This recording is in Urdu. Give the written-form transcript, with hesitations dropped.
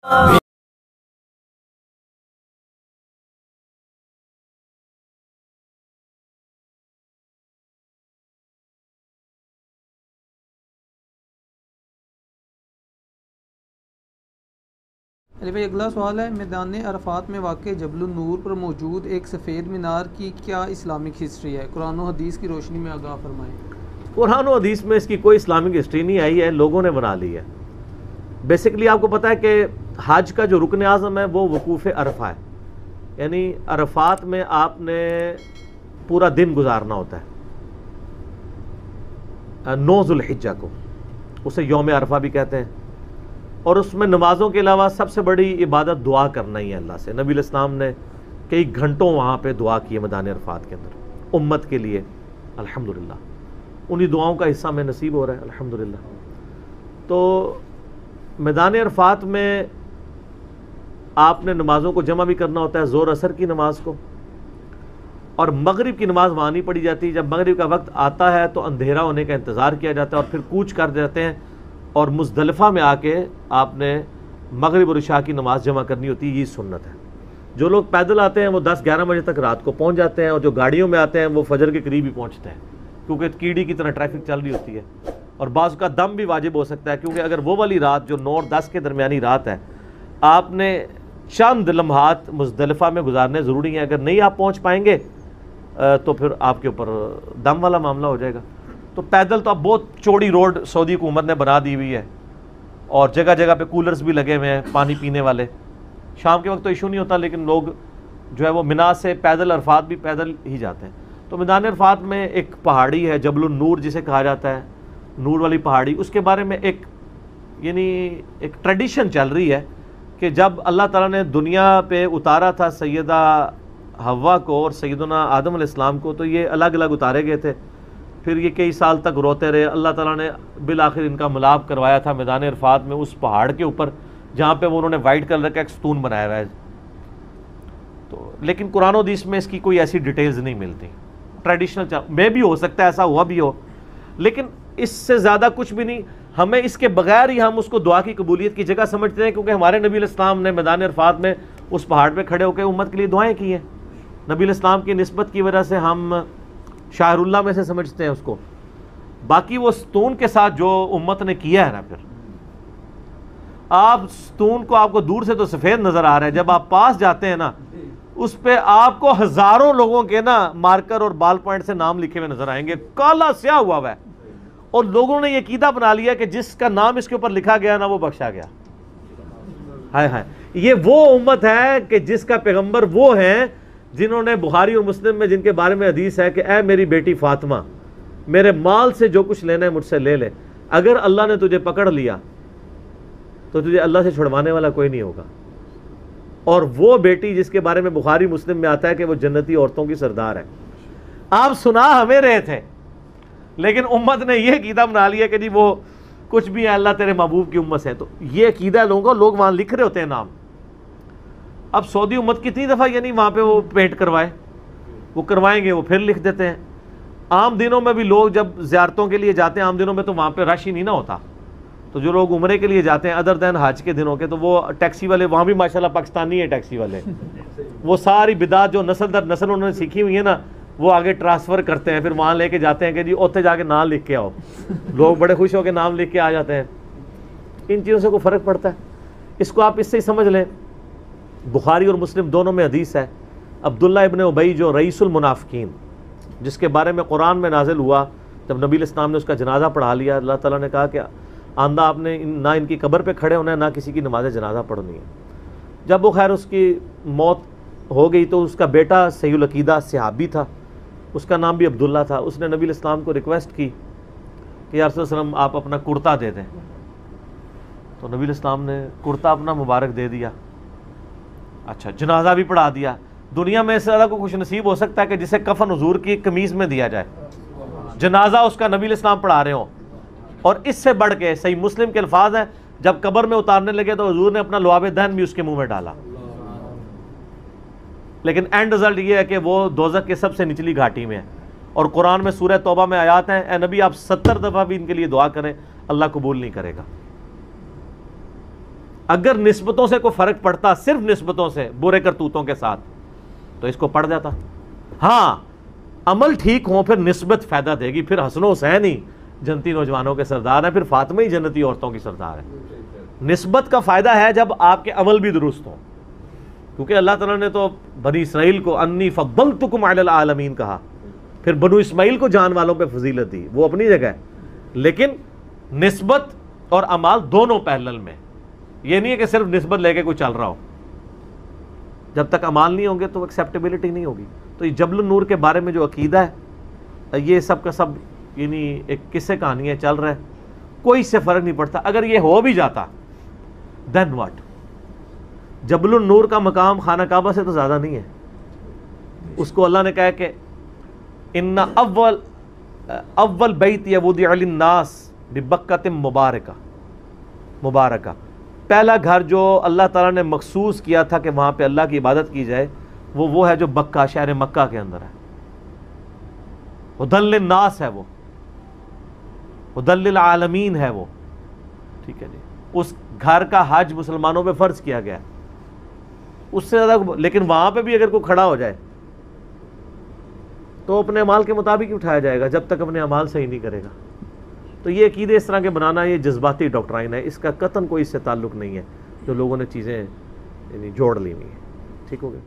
علی بھائی اگلا سوال ہے، میدان عرفات میں واقع جبل النور پر موجود ایک سفید مینار کی کیا اسلامک ہسٹری ہے؟ قرآن و حدیث کی روشنی میں آگاہ فرمائیں۔ قرآن و حدیث میں اس کی کوئی اسلامک ہسٹری نہیں آئی ہے، لوگوں نے بنا لی ہے۔ بیسیکلی آپ کو پتہ ہے کہ حج کا جو رکن اعظم ہے وہ وقوف عرفہ ہے، یعنی عرفات میں آپ نے پورا دن گزارنا ہوتا ہے 9 ذو الحجہ کو، اسے یوم عرفہ بھی کہتے ہیں، اور اس میں نمازوں کے علاوہ سب سے بڑی عبادت دعا کرنا ہی ہے اللہ سے۔ نبی علیہ السلام نے کئی گھنٹوں وہاں پہ دعا کی ہے میدان عرفات کے اندر امت کے لیے، الحمدللہ انہی دعاؤں کا حصہ میں نصیب ہو رہا ہے الحمدللہ۔ تو میدان عرفات میں آپ نے نمازوں کو جمع بھی کرنا ہوتا ہے، ظہر عصر کی نماز کو، اور مغرب کی نماز وہاں نہیں پڑھی جاتی۔ جب مغرب کا وقت آتا ہے تو اندھیرا ہونے کا انتظار کیا جاتا ہے اور پھر کوچ کر جاتے ہیں، اور مزدلفہ میں آ کے آپ نے مغرب اور عشاء کی نماز جمع کرنی ہوتی ہے، یہ سنت ہے۔ جو لوگ پیدل آتے ہیں وہ 10-11 بجے تک رات کو پہنچ جاتے ہیں، اور جو گاڑیوں میں آتے ہیں وہ فجر کے قریب ہی پہنچتے ہیں، کیونکہ کیڑی کی طرح ٹریفک چل رہی ہوتی ہے، اور بعض کا دم بھی واجب ہو سکتا ہے، کیونکہ اگر وہ والی رات جو 9 اور 10 کے درمیانی رات ہے آپ نے چند لمحات مزدلفہ میں گزارنے ضروری ہیں۔ اگر نہیں آپ پہنچ پائیں گے تو پھر آپ کے اوپر دم والا معاملہ ہو جائے گا۔ تو پیدل تو اب بہت چوڑی روڈ سعودی حکومت نے بنا دی ہوئی ہے، اور جگہ جگہ پہ کولرز بھی لگے ہوئے ہیں پانی پینے والے۔ شام کے وقت تو ایشو نہیں ہوتا، لیکن لوگ جو ہے وہ منا سے پیدل عرفات بھی پیدل ہی جاتے ہیں۔ تو میدان عرفات میں ایک پہاڑی ہے جبل النور جسے کہا جاتا ہے، نور والی پہاڑی، اس کے بارے میں ایک ٹریڈیشن چل رہی ہے کہ جب اللہ تعالیٰ نے دنیا پہ اتارا تھا سیدہ حوا کو اور سیدنا آدم علیہ السلام کو، تو یہ الگ الگ اتارے گئے تھے، پھر یہ کئی سال تک روتے رہے، اللہ تعالیٰ نے بالآخر ان کا ملاپ کروایا تھا میدان عرفات میں اس پہاڑ کے اوپر جہاں پہ انہوں نے وائٹ کلر کا ایک ستون بنایا ہوا ہے۔ تو لیکن قرآن و حدیث میں اس کی کوئی ایسی ڈیٹیلز نہیں ملتی، ٹریڈیشنل میں بھی ہو سکتا ہے ایسا ہوا بھی ہو، لیکن اس سے زیادہ کچھ بھی نہیں۔ ہمیں اس کے بغیر ہی ہم اس کو دعا کی قبولیت کی جگہ سمجھتے ہیں، کیونکہ ہمارے نبی علیہ السلام نے میدان عرفات میں اس پہاڑ پہ کھڑے ہو کے امت کے لیے دعائیں کی ہیں۔ نبی علیہ السلام کی نسبت کی وجہ سے ہم شاعر اللہ میں سے سمجھتے ہیں اس کو، باقی وہ ستون کے ساتھ جو امت نے کیا ہے نا، پھر آپ ستون کو آپ کو دور سے تو سفید نظر آ رہا ہے، جب آپ پاس جاتے ہیں نا اس پہ آپ کو ہزاروں لوگوں کے نا مارکر اور بال پوائنٹ سے نام لکھے ہوئے نظر آئیں گے، کالا سیاہ ہوا ہے، اور لوگوں نے یہ عقیدہ بنا لیا کہ جس کا نام اس کے اوپر لکھا گیا نا وہ بخشا گیا۔ ہائے ہائے، یہ وہ امت ہے کہ جس کا پیغمبر وہ ہیں جنہوں نے بخاری اور مسلم میں جن کے بارے میں حدیث ہے کہ اے میری بیٹی فاطمہ، میرے مال سے جو کچھ لینا ہے مجھ سے لے لے، اگر اللہ نے تجھے پکڑ لیا تو تجھے اللہ سے چھڑوانے والا کوئی نہیں ہوگا۔ اور وہ بیٹی جس کے بارے میں بخاری مسلم میں آتا ہے کہ وہ جنتی عورتوں کی سردار ہے۔ آپ سنا ہمیں رہے تھے، لیکن امت نے یہ عقیدہ بنا لیا کہ جی وہ کچھ بھی ہے، اللہ تیرے محبوب کی امت سے، تو یہ عقیدہ لوگوں کو، لوگ وہاں لکھ رہے ہوتے ہیں نام۔ اب سعودی امت کتنی دفعہ یعنی وہاں پہ وہ پینٹ کروائے، وہ کروائیں گے، وہ پھر لکھ دیتے ہیں۔ عام دنوں میں بھی لوگ جب زیارتوں کے لیے جاتے ہیں، عام دنوں میں تو وہاں پہ رش ہی نہیں نہ ہوتا، تو جو لوگ عمرے کے لیے جاتے ہیں ادر دین حج کے دنوں کے، تو وہ ٹیکسی والے وہاں بھی ماشاءاللہ پاکستانی ہیں ٹیکسی والے، وہ ساری بدعت جو نسل در نسل انہوں نے سیکھی ہوئی ہے نا وہ آگے ٹرانسفر کرتے ہیں، پھر وہاں لے کے جاتے ہیں کہ جی اوتھے جا کے نام لکھ کے آؤ، لوگ بڑے خوش ہو کے نام لکھ کے آ جاتے ہیں۔ ان چیزوں سے کوئی فرق پڑتا ہے؟ اس کو آپ اس سے ہی سمجھ لیں۔ بخاری اور مسلم دونوں میں حدیث ہے، عبداللہ ابن ابی جو رئیس المنافقین، جس کے بارے میں قرآن میں نازل ہوا، جب نبی علیہ السلام نے اس کا جنازہ پڑھا لیا، اللہ تعالیٰ نے کہا کہ آندہ آپ نے نہ ان کی قبر پہ کھڑے ہونا ہے، نہ کسی کی نماز جنازہ پڑھنی ہے۔ جب وہ خیر اس کی موت ہو گئی تو اس کا بیٹا صحیح العقیدہ صحابی تھا، اس کا نام بھی عبداللہ تھا، اس نے نبی علیہ السلام کو ریکویسٹ کی کہ یا رسول اللہ علیہ وسلم آپ اپنا کرتا دے دیں، تو نبی علیہ السلام نے کرتا اپنا مبارک دے دیا، اچھا جنازہ بھی پڑھا دیا۔ دنیا میں اس سے زیادہ کو خوش نصیب ہو سکتا ہے کہ جسے کفن حضور کی قمیض میں دیا جائے، جنازہ اس کا نبی علیہ السلام پڑھا رہے ہوں، اور اس سے بڑھ کے صحیح مسلم کے الفاظ ہیں جب قبر میں اتارنے لگے تو حضور نے اپنا لعاب دہن بھی اس کے منہ میں ڈالا، لیکن اینڈ رزلٹ یہ ہے کہ وہ دوزخ کے سب سے نچلی گھاٹی میں ہے۔ اور قرآن میں سورہ توبہ میں آیات ہیں، اے نبی آپ 70 دفعہ بھی ان کے لیے دعا کریں، اللہ قبول نہیں کرے گا۔ اگر نسبتوں سے کوئی فرق پڑتا، صرف نسبتوں سے، برے کرتوتوں کے ساتھ، تو اس کو پڑھ جاتا. ہاں عمل ٹھیک ہوں پھر نسبت فائدہ دے گی. پھر حسن و حسین ہی جنتی نوجوانوں کے سردار ہیں، پھر فاطمہ ہی جنتی عورتوں کی سردار ہے. نسبت کا فائدہ ہے جب آپ کے عمل بھی درست ہوں، کیونکہ اللہ تعالیٰ نے تو بنی اسرائیل کو انی فضلتکم علی العالمین کہا، پھر بنو اسماعیل کو جان والوں پہ فضیلت دی، وہ اپنی جگہ ہے. لیکن نسبت اور اعمال دونوں پیرلل میں، یہ نہیں ہے کہ صرف نسبت لے کے کوئی چل رہا ہو. جب تک اعمال نہیں ہوں گے تو ایکسیپٹیبلٹی نہیں ہوگی. تو یہ جبل النور کے بارے میں جو عقیدہ ہے، یہ سب کا سب یعنی ایک قصے کہانی ہے، چل رہا ہے، کوئی اس سے فرق نہیں پڑتا. اگر یہ ہو بھی جاتا دین واٹ؟ جبل النور کا مقام خانہ کعبہ سے تو زیادہ نہیں ہے. اس کو اللہ نے کہا کہ ان اول بیت وضع للناس ببکۃ مبارکہ، پہلا گھر جو اللہ تعالیٰ نے مخصوص کیا تھا کہ وہاں پہ اللہ کی عبادت کی جائے، وہ ہے جو بکہ، شہر مکہ کے اندر ہے. ہدی للناس ہے، وہ ہدی للعالمین ہے وہ. ٹھیک ہے جی. اس گھر کا حج مسلمانوں پہ فرض کیا گیا ہے. اس سے زیادہ، لیکن وہاں پہ بھی اگر کوئی کھڑا ہو جائے تو اپنے اعمال کے مطابق ہی اٹھایا جائے گا، جب تک اپنے اعمال صحیح نہیں کرے گا. تو یہ عقیدے اس طرح کے بنانا، یہ جذباتی ڈاکٹرائن ہے، اس کا قطعاً کوئی اس سے تعلق نہیں ہے جو لوگوں نے چیزیں یعنی جوڑ لی ہوئی ہیں. ٹھیک ہو گیا.